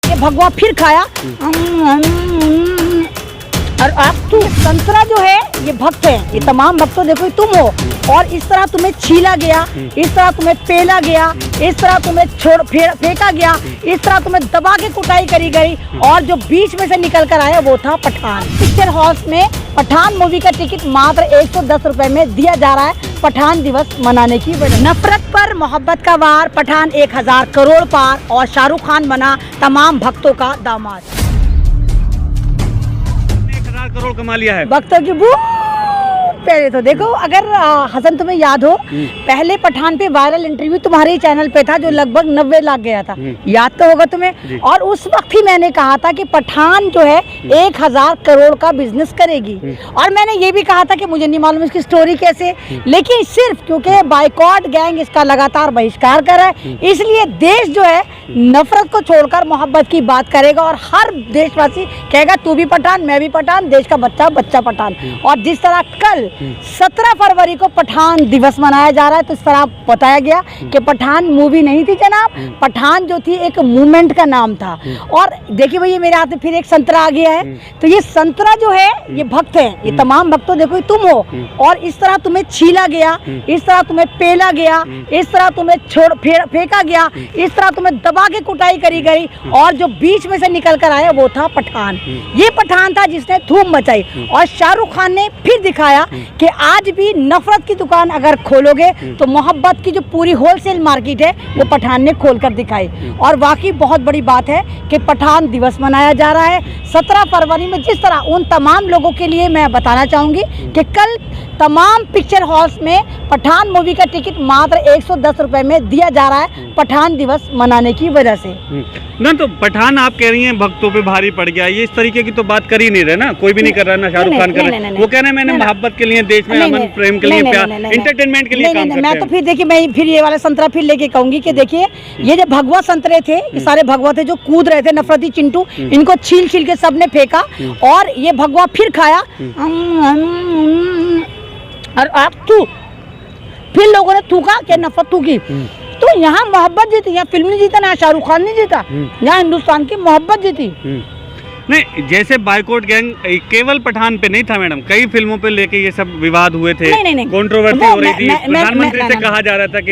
ये भगवा फिर खाया। और आप तो संतरा जो है ये भक्त है, ये तमाम भक्तों देखो तुम हो, और इस तरह तुम्हें छीला गया, इस तरह तुम्हें पेला गया, इस तरह तुम्हें फेंका गया, इस तरह तुम्हें दबा के कुटाई करी गई, और जो बीच में से निकल कर आया वो था पठान। पिक्चर हॉल्स में पठान मूवी का टिकट मात्र 110 रुपए में दिया जा रहा है पठान दिवस मनाने की वजह। नफरत पर मोहब्बत का वार, पठान 1000 करोड़ पार, और शाहरुख खान बना तमाम भक्तों का दामाद। 1000 करोड़ कमा लिया है भक्तों की पहले तो देखो, अगर हसन तुम्हें याद हो, पहले पठान पे वायरल इंटरव्यू तुम्हारे ही चैनल पे था जो लगभग 90 लाख गया था, याद तो होगा तुम्हें। और उस वक्त ही मैंने कहा था कि पठान जो है 1000 करोड़ का बिजनेस करेगी, और मैंने ये भी कहा था कि मुझे नहीं मालूम इसकी स्टोरी कैसे, लेकिन सिर्फ क्योंकि बाइकॉट गैंग इसका लगातार बहिष्कार कर रहा है, इसलिए देश जो है नफरत को छोड़कर मोहब्बत की बात करेगा, और हर देशवासी कहेगा तू भी पठान, मैं भी पठान, देश का बच्चा बच्चा पठान। और जिस तरह कल 17 फरवरी को पठान दिवस मनाया जा रहा है, तो इस तरह बताया गया कि पठान मूवी नहीं थी जनाब, पठान जो थी एक मूवमेंट का नाम था। और देखिए भैया मेरे हाथ में फिर एक संतरा आ गया है, तो ये संतरा जो है ये भक्त है, ये तमाम भक्तों देखो तुम हो, और इस तरह तुम्हें छीला गया, इस तरह तुम्हें पेला गया, इस तरह तुम्हें फेंका गया, इस तरह तुम्हें दबा के कुटाई करी गई, और जो बीच में से निकल कर आया वो था पठान। ये पठान था जिसने धूम मचाई, और शाहरुख खान ने फिर दिखाया कि आज भी नफरत की दुकान अगर खोलोगे तो मोहब्बत की जो पूरी होलसेल मार्केट है वो पठान ने खोल कर दिखाई। और वाकई बहुत बड़ी बात है कि पठान दिवस मनाया जा रहा है 17 फरवरी में। जिस तरह उन तमाम लोगों के लिए मैं बताना चाहूँगी कि कल तमाम पिक्चर हॉल्स में पठान मूवी का टिकट मात्र 110 रुपए में दिया जा रहा है पठान दिवस मनाने की वजह से। ना तो पठान आप कह रही हैं भक्तों पे भारी पड़ गया, ये इस तरीके की तो बात कर ही नहीं रहे ना, कोई भी नहीं कर रहा ना, शाहरुख खान कर रहे हैं, वो कह रहे हैं मैंने मोहब्बत के लिए, देश में अमन प्रेम के लिए, प्यार एंटरटेनमेंट के लिए काम करते हैं। मैं तो फिर देखिए मैं फिर ये वाला संतरा फिर लेके कहूंगी कि देखिए ये जो भगवा संतरे थे, ये सारे भगवा थे जो कूद रहे थे नफरती चिंटू, इनको छील छील के सबने फेंका, और ये भगवा फिर खाया। और आप तू फिर लोगों ने थूका कि नफरत थूकी, तो यहाँ मोहब्बत जीती, यहाँ फिल्म नहीं जीता, ना शाहरुख खान नहीं जीता, यहाँ हिंदुस्तान की मोहब्बत जीती। नहीं, जैसे बाइकॉट गैंग केवल पठान पे नहीं था मैडम, कई फिल्मों पे लेके ये सब विवाद हुए थे, कंट्रोवर्सी हो रही थी, प्रधानमंत्री से कहा जा रहा था कि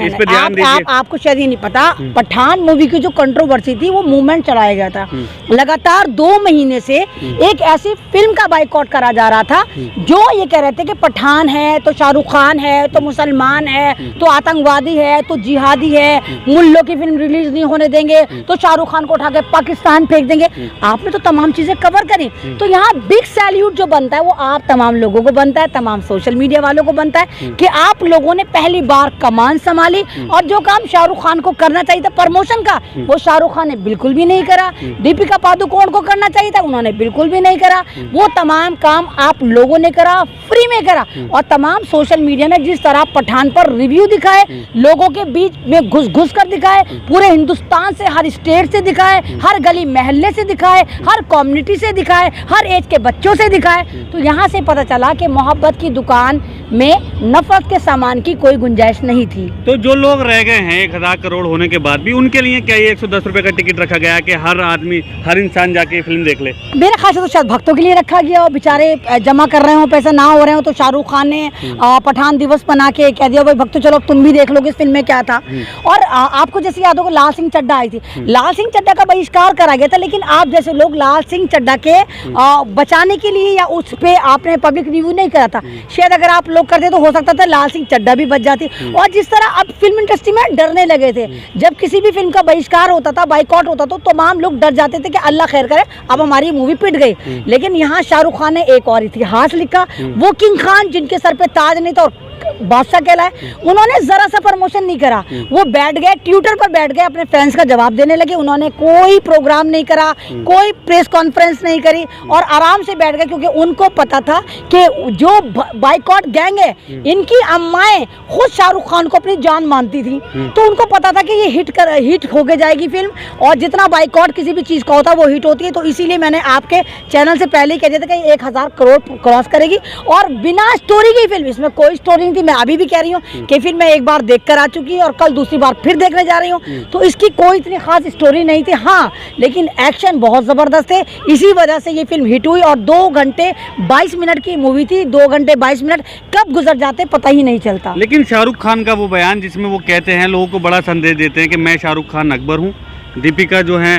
इस पे ध्यान दीजिए। आपको शायद ही नहीं पता, पठान मूवी की जो कंट्रोवर्सी थी वो मूवमेंट चलाया गया था। लगातार 2 महीने से एक ऐसी फिल्म का बाइकॉट करा जा रहा था जो ये कह रहे थे कि पठान है तो शाहरुख खान है तो मुसलमान है तो आतंकवादी है तो जिहादी है, मुल्लों की फिल्म रिलीज नहीं होने देंगे तो शाहरुख खान को उठा के पाकिस्तान फेंक देंगे। आपने तो तमाम चीजें कवर करी, तो यहाँ बिग सैल्यूट जो बनता है वो आप तमाम लोगों को बनता है, तमाम सोशल मीडिया वालों को बनता है कि आप लोगों ने पहली बार कमान संभाली, और जो काम शाहरुख खान को करना चाहिए था प्रमोशन का, वो शाहरुख खान ने बिल्कुल भी नहीं करा। दीपिका पादुकोण को करना चाहिए था, उन्होंने बिल्कुल भी नहीं करा। वो तमाम काम आप लोगों ने करा, फ्री में करा। और तमाम सोशल मीडिया ने जिस तरह पठान पर रिव्यू दिखाए, लोगों के बीच में घुस घुस कर दिखाए, पूरे हिंदुस्तान से, हर स्टेट से दिखाए, हर गली मोहल्ले से दिखाए, हर कम्युनिटी से दिखाए, हर एज के बच्चों से दिखाए, तो यहाँ से पता चला कि मोहब्बत की दुकान में नफरत के सामान की कोई गुंजाइश नहीं थी। तो जो लोग रह गए हैं 1000 करोड़ होने के बाद भी, उनके लिए क्या ये 110 रुपए का टिकट रखा गया कि हर आदमी, हर इंसान जाके फिल्म देख ले? मेरे ख्याल से तो शायद भक्तों के लिए रखा गया हो, बेचारे जमा कर रहे हो, पैसा ना हो रहे हो, तो शाहरुख खान ने पठान दिवस बना के कह दिया भाई भक्तों चलो तुम भी देख लोगे इस फिल्म में क्या था। और आपको जैसे याद होगा लाल सिंह चड्ढा आई थी, लाल सिंह चड्ढा का बहिष्कार करा गया था, लेकिन आप जैसे लोग लाल सिंह चड्ढा के बचाने के लिए या उस पे आपने पब्लिक रिव्यू नहीं करा था, शायद अगर आप लोग करते तो हो सकता था लाल सिंह चड्ढा भी बच जाती। और जिस तरह अब फिल्म इंडस्ट्री में डरने लगे थे, जब किसी भी फिल्म का बहिष्कार होता था, बाइकॉट होता था, तो तमाम लोग डर जाते थे कि अल्लाह खैर करे अब हमारी मूवी पिट गई। लेकिन यहाँ शाहरुख खान ने एक और इतिहास लिखा, वो किंग खान जिनके सर पे ताज नहीं था और बादशाह कहलाए, उन्होंने जरा सा प्रमोशन नहीं करा, वो बैठ गए ट्विटर पर, बैठ गए अपने फैंस का जवाब देने लगे। उन्होंने कोई प्रोग्राम नहीं करा, कोई प्रेस कॉन्फ्रेंस नहीं करी, और आराम से बैठ गए, क्योंकि उनको पता था कि जो बाइकॉट गैंग है इनकी अम्माएं खुद शाहरुख खान को अपनी जान मानती थी, तो उनको पता था कि ये हिट हो के जाएगी फिल्म, और जितना बाइकॉट किसी भी चीज का होता है वो हिट होती है। तो इसीलिए मैंने आपके चैनल से पहले ही कह दिया था कि 1000 करोड़ क्रॉस करेगी, और बिना स्टोरी की फिल्म, इसमें कोई स्टोरी नहीं थी। मैं अभी भी कह रही हूँ कि फिर मैं एक बार देख कर आ चुकी हूँ और कल दूसरी बार फिर देखने जा रही हूँ। तो इसकी कोई इतनी खास स्टोरी नहीं थी, हाँ लेकिन एक्शन बहुत ज़बरदस्त है, इसी वजह से ये फिल्म हिट हुई। और 2 घंटे 22 मिनट की मूवी थी, 2 घंटे 22 मिनट कब गुजर जाते पता ही नहीं चलता। लेकिन शाहरुख खान का वो बयान जिसमें वो कहते हैं, लोगों को बड़ा संदेश देते हैं कि मैं शाहरुख खान अकबर हूँ, दीपिका जो है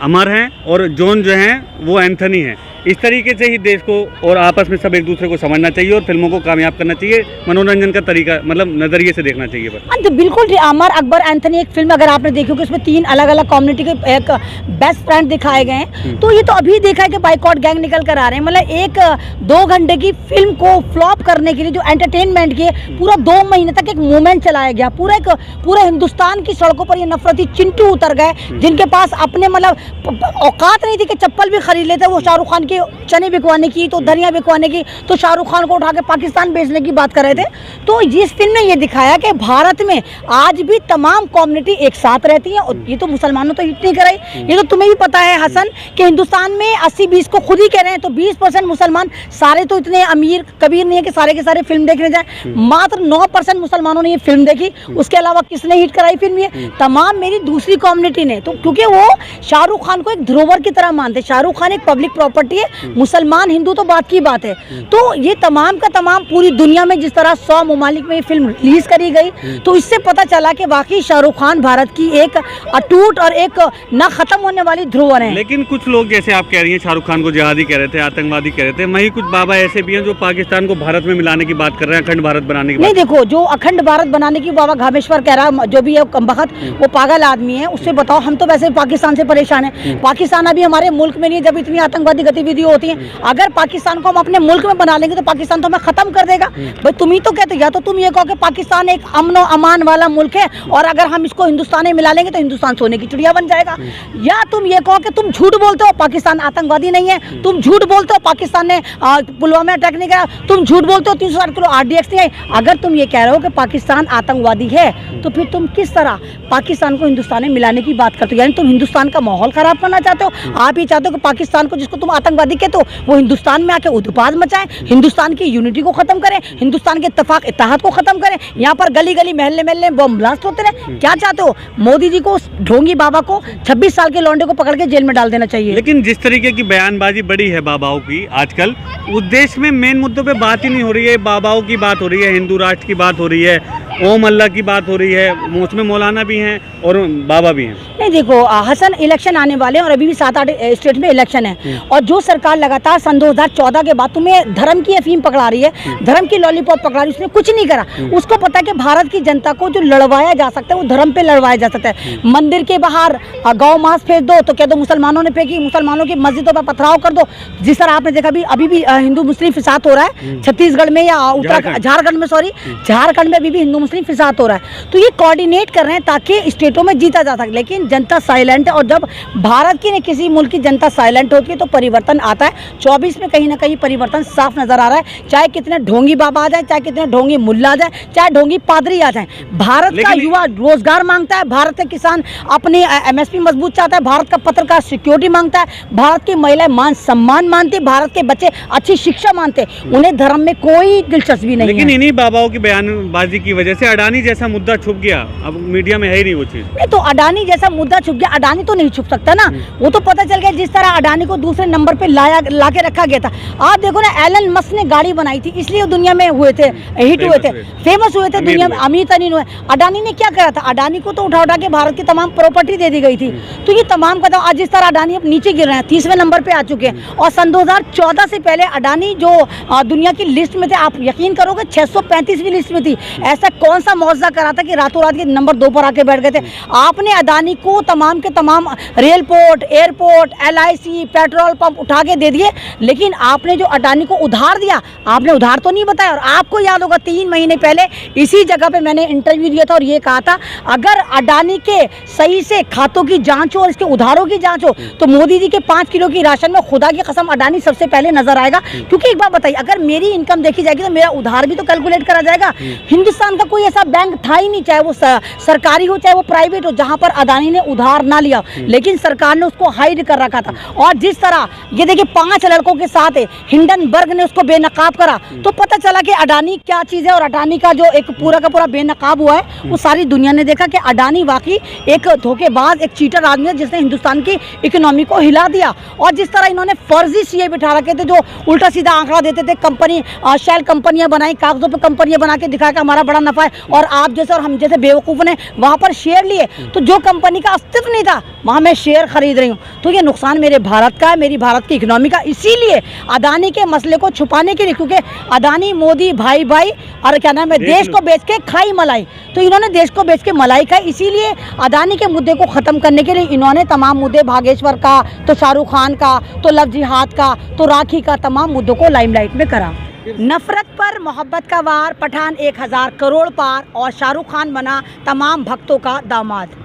अमर हैं और जॉन जो हैं वो एंथनी हैं, इस तरीके से ही देश को और आपस में सब एक दूसरे को समझना चाहिए और फिल्मों को कामयाब करना चाहिए, मनोरंजन का तरीका मतलब नजरिए से देखना चाहिए। तो बिल्कुल अमर अकबर एंथनी एक फिल्म अगर आपने देखी होगी, उसमें 3 अलग अलग कम्युनिटी के एक बेस्ट फ्रेंड दिखाए गए हैं। तो ये तो अभी देखा है कि बाइकॉट गैंग निकल कर आ रहे हैं, मतलब एक 2 घंटे की फिल्म को फ्लॉप करने के लिए जो एंटरटेनमेंट की पूरा 2 महीने तक एक मूवमेंट चलाया गया, पूरा हिंदुस्तान की सड़कों पर ये नफरती चिंटू उतर गए जिनके पास अपने मतलब औकात नहीं थी कि चप्पल भी खरीद लेते, वो शाहरुख खान के चने बिकवाने की, तो धनिया बिकवाने की, तो शाहरुख खान को उठा के पाकिस्तान भेजने की बात कर रहे थे। तो इस फिल्म ने ये दिखाया कि भारत में आज भी तमाम कम्युनिटी एक साथ रहती है। और ये तो मुसलमानों तो हिट नहीं कराई, ये तो तुम्हें भी पता है हसन कि हिंदुस्तान में 80-20 को खुद ही कह रहे हैं, तो 20% मुसलमान, सारे तो इतने अमीर कबीर नहीं है कि सारे के सारे फिल्म देखने जाए, मात्र 9% मुसलमानों ने ये फिल्म देखी। उसके अलावा किसने हिट कराई फिल्म? ये तमाम मेरी दूसरी कम्युनिटी ने। तो क्योंकि वो शाहरुख खान को एक धरोहर की तरह मानते, शाहरुख खान एक पब्लिक प्रॉपर्टी है, मुसलमान हिंदू तो बात की बात है। तो ये तमाम का तमाम पूरी दुनिया में जिस तरह 100 ममालिक में ये फिल्म रिलीज करी गई, तो इससे पता चला कि वाकई शाहरुख खान भारत की एक अटूट और एक ना खत्म होने वाली धरोहर है। लेकिन कुछ लोग जैसे आप कह रही हैं शाहरुख खान को जिहादी कह रहे थे, आतंकवादी कह रहे थे, वहीं कुछ बाबा ऐसे भी हैं जो पाकिस्तान को भारत में मिलाने की बात कर रहे हैं, अखंड भारत बनाने की। नहीं देखो, जो अखंड भारत बनाने की बाबा घामेश्वर कह रहा, जो भी है कमबख्त, वो पागल आदमी है। उससे बताओ, हम तो वैसे पाकिस्तान से परेशान है, पाकिस्तान अभी हमारे मुल्क में नहीं है। जब इतनी आतंकवादी गतिविधि होती है, अगर पाकिस्तान को हम अपने मुल्क में बना लेंगे तो पाकिस्तान तो हमें खत्म कर देगा। भाई तुम ही तो कहते, या तो तुम ये कहो कि पाकिस्तान एक अमन और अमान वाला मुल्क है और अगर हम इसको हिंदुस्तान में मिला लेंगे तो हिंदुस्तान सोने की चिड़िया बन जाएगा, या तुम ये कहो कि तुम झूठ बोलते हो पाकिस्तान आतंकवादी नहीं है, तुम झूठ बोलते हो पाकिस्तान ने पुलवामा अटैक नहीं करा, तुम झूठ बोलते हो 360 किलो RDX नहीं है। अगर तुम ये कह रहे हो कि पाकिस्तान आतंकवादी है, तो फिर तुम किस तरह पाकिस्तान को हिंदुस्तान में मिलाने की बात करते हो? यानी तुम हिंदुस्तान का माहौल खराब करना चाहते हो। आप ही चाहते हो कि पाकिस्तान को, जिसको तुम आतंकवादी कहते हो, वो हिंदुस्तान में आके उत्पाद मचाएं, हिंदुस्तान की यूनिटी को खत्म करें, हिंदुस्तान के इत्तेफाक इत्तेहाद को खत्म करें, यहाँ पर गली गली महल्ले महल्ले बम ब्लास्ट होते रहे। क्या चाहते हो? मोदी जी को, ढोंगी बाबा को, 26 साल के लौंडे को पकड़ के जेल में डाल देना चाहिए। लेकिन जिस तरीके की बयानबाजी बड़ी है बाबाओं की आजकल, उस देश में मेन मुद्दों पे बात ही नहीं हो रही है। बाबाओं की बात हो रही है, हिंदू राष्ट्र की बात हो रही है, ओम अल्लाह की बात हो रही है, उसमें मौलाना भी हैं और बाबा भी हैं। नहीं देखो हसन, इलेक्शन आने वाले हैं और अभी भी 7-8 स्टेट में इलेक्शन है, और जो सरकार लगातार सन 2014 के बाद तुम्हें धर्म की अफीम पकड़ा रही है, धर्म की लॉलीपॉप पकड़ा रही है, उसने कुछ नहीं करा। उसको पता है कि भारत की जनता को जो लड़वाया जा सकता है वो धर्म पे लड़वाया जा सकता है। मंदिर के बाहर गौ मांस फेंक दो तो कह दो मुसलमानों ने फेंकी, मुसलमानों की मस्जिदों पर पथराव कर दो। जिस तरह आपने देखा अभी भी हिंदू मुस्लिम फिसाद हो रहा है छत्तीसगढ़ में या उत्तराखंड, झारखंड में, सॉरी झारखंड में अभी भी हिंदू मुस्लिम फिसाद हो रहा है। तो ये कोऑर्डिनेट कर रहे हैं ताकि स्टेटों में जीता जा सके, लेकिन जनता साइलेंट है। और जब भारत की किसी मुल्क की जनता साइलेंट होती है तो परिवर्तन आता है। 24 में कहीं ना कहीं परिवर्तन साफ नजर आ रहा है, चाहे कितने ढोंगी बाबा आ जाए, चाहे कितने ढोंगी मुल्ला आ जाए, चाहे ढोंगी पादरी आ जाए। भारत का युवा रोजगार मांगता है, भारत का किसान अपने MSP मजबूत चाहता है, भारत का पत्रकार सिक्योरिटी मांगता है, भारत की महिलाएं मान सम्मान मानती है, भारत के बच्चे अच्छी शिक्षा मानते हैं, उन्हें धर्म में कोई दिलचस्पी नहीं है। लेकिन इन्हीं बाबाओं की बयानबाजी की वजह से अडानी जैसा मुद्दा छुप गया, अब मीडिया में है ही नहीं वो चीज। नहीं तो अडानी जैसा मुद्दा छुप गया, अडानी तो नहीं छुप सकता ना, वो तो पता चल गया। जिस तरह अडानी को दूसरे नंबर पे ला के रखा गया था। आप देखो ना, एलन मस्क ने गाड़ी बनाई थी, इसलिए दुनिया में हुए थे, हिट हुए थे, फेमस हुए थे, दुनिया में अमीर तरीन हुए। अडानी ने क्या करा था? अडानी को तो उठा के भारत की तमाम प्रॉपर्टी दे दी गई थी। तो ये तमाम कदम आज जिस तरह अडानी अब नीचे गिर रहे हैं, 30वें नंबर पे आ चुके हैं। और सन 2014 से पहले अडानी जो दुनिया की लिस्ट में थे, आप यकीन करोगे 635वीं लिस्ट में थी। ऐसा कौन सा मौजज़ा करा था कि रातों रात के नंबर 2 पर आके बैठ गए थे? आपने अडानी को तमाम के तमाम rail port, airport, LIC, petrol pump उठा के दे दिए, लेकिन आपने जो अडानी को उधार दिया, आपने उधार तो नहीं बताया। और आपको याद होगा 3 महीने पहले इसी जगह पे मैंने इंटरव्यू दिया था और ये कहा था अगर अडानी के सही से खातों की जांच हो और इसके उधारों की जांच हो तो मोदी जी के 5 किलो की राशन में खुदा की कसम अडानी सबसे पहले नजर आएगा। क्योंकि एक बात बताइए, अगर मेरी इनकम देखी जाएगी तो मेरा उधार भी तो कैलकुलेट करा जाएगा। हिंदुस्तान का कोई ऐसा बैंक था ही नहीं, चाहे वो सरकारी हो चाहे वो प्राइवेट हो, जहां पर अडानी ने उधार ना लिया, लेकिन सरकार ने उसको हाइड कर रखा था। और जिस तरह ये देखिए 5 लड़कों के साथ हिंडनबर्ग ने उसको बेनकाब करा, तो पता चला कि अडानी क्या चीज़ है। और अडानी का जो एक पूरा का पूरा बेनकाब हुआ है, वो सारी दुनिया ने देखा कि अडानी वाकई एक धोखेबाज, एक चीटर आदमी है जिसने हिंदुस्तान की इकोनॉमी को हिला दिया। और जिस तरह इन्होंने फर्जी सीए बिठा रखे थे, जो उल्टा सीधा आंकड़ा देते थे, कंपनी शेल कंपनियां बनाई, कागजों पे कंपनियां बना के दिखाया कि हमारा बड़ा नफा है, और आप जैसे और हम जैसे बेवकूफ़ ने वहां पर शेयर लिए, तो जो कंपनी का अस्तित्व नहीं था वहां मैं शेयर खरीद रही हूँ। तो ये नुकसान मेरे भारत का है, मेरी भारत की इकोनॉमी का। इसीलिए अडानी के मसले को छुपाने के लिए, क्योंकि अडानी मोदी भाई भाई और क्या नाम है, देश को बेच के खाई मलाई, तो इन्होंने देश को बेच के मलाई खाई। इसीलिए अडानी के मुद्दे को ख़त्म करने के लिए इन्होंने तमाम मुद्दे, भागेश्वर का, तो शाहरुख खान का, तो लव जिहाद का, तो राखी का, तमाम मुद्दों को लाइमलाइट में करा। नफरत पर मोहब्बत का वार, पठान 1000 करोड़ पार, और शाहरुख खान बना तमाम भक्तों का दामाद।